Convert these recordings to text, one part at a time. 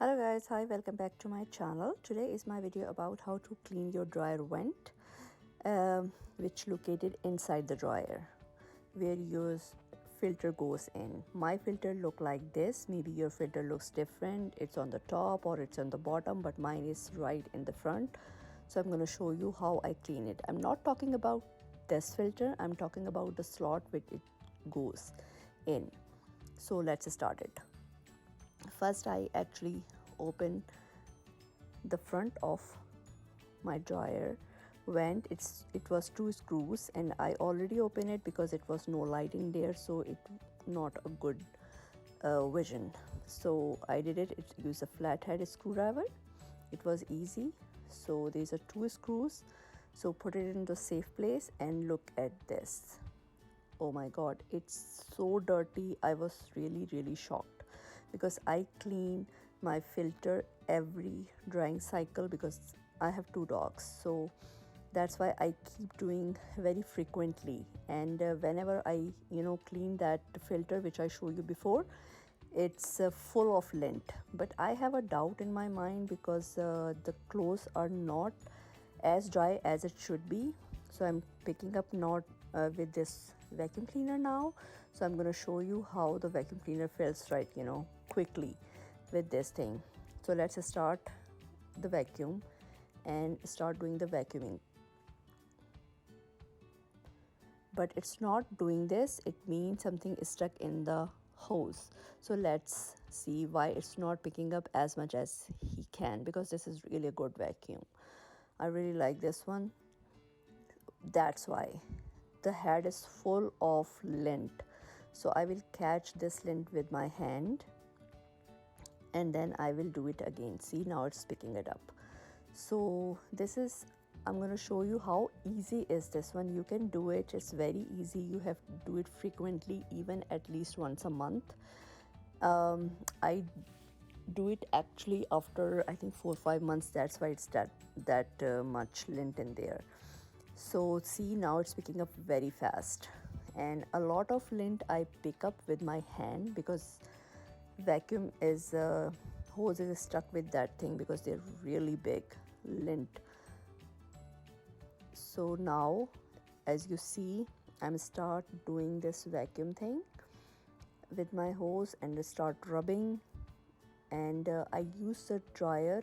Hello guys, hi, welcome back to my channel. Today is my video about how to clean your dryer vent, which located inside the dryer where your filter goes in. My filter look like this. Maybe your filter looks different. It's on the top or it's on the bottom, but mine is right in the front. So I'm going to show you how I clean it. I'm not talking about this filter. I'm talking about the slot which it goes in. So let's start it. First, I actually open the front of my dryer vent. It was 2 screws and I already opened it because it was no lighting there, so it not a good vision. So I did it. It used a flathead screwdriver. It was easy. So these are 2 screws. So put it into a safe place and look at this. Oh my god, it's so dirty. I was really shocked because I clean my filter every drying cycle because I have 2 dogs, so that's why I keep doing very frequently. And whenever I clean that filter which I showed you before, it's full of lint. But I have a doubt in my mind because the clothes are not as dry as it should be. So I'm picking up not with this vacuum cleaner now. So I'm going to show you how the vacuum cleaner fills right quickly with this thing. So let's start the vacuum and start doing the vacuuming. But it's not doing this, it means something is stuck in the hose. So let's see why it's not picking up as much as he can, because this is really a good vacuum. I really like this one. That's why the head is full of lint. So I will catch this lint with my hand and then I will do it again. See, now it's picking it up. So this is, I'm going to show you how easy is this one. You can do it. It's very easy. You have to do it frequently, even at least once a month. I do it actually after I think 4 or 5 months. That's why it's that much lint in there. So see, now it's picking up very fast. And a lot of lint I pick up with my hand because vacuum is hose is stuck with that thing because they're really big lint. So now, as you see, I'm start doing this vacuum thing with my hose and start rubbing. And I use the dryer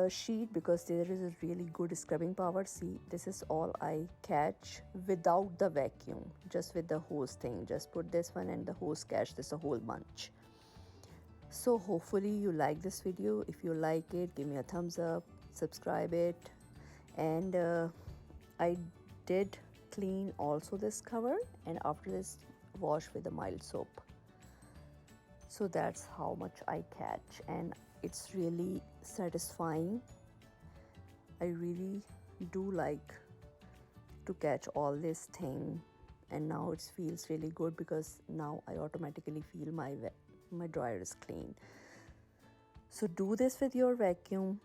sheet because there is a really good scrubbing power. See, this is all I catch without the vacuum, just with the hose thing. Just put this one and the hose catch this a whole bunch. So hopefully you like this video. If you like it, give me a thumbs up, subscribe it. And I did clean also this cover, and after this wash with a mild soap. So that's how much I catch, and it's really satisfying. I really do like to catch all this thing, and now it feels really good because now I automatically feel my dryer is clean. So do this with your vacuum,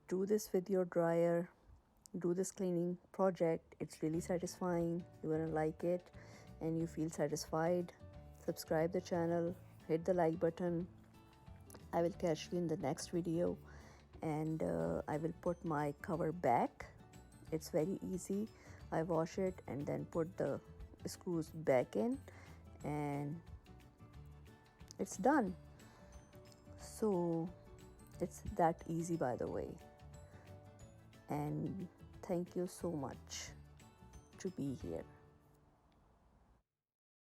do this with your dryer, do this cleaning project. It's really satisfying. You're gonna like it and you feel satisfied. Subscribe the channel, hit the like button. I will catch you in the next video, and I will put my cover back. It's very easy. I wash it and then put the screws back in and it's done. So it's that easy, by the way. And thank you so much to be here.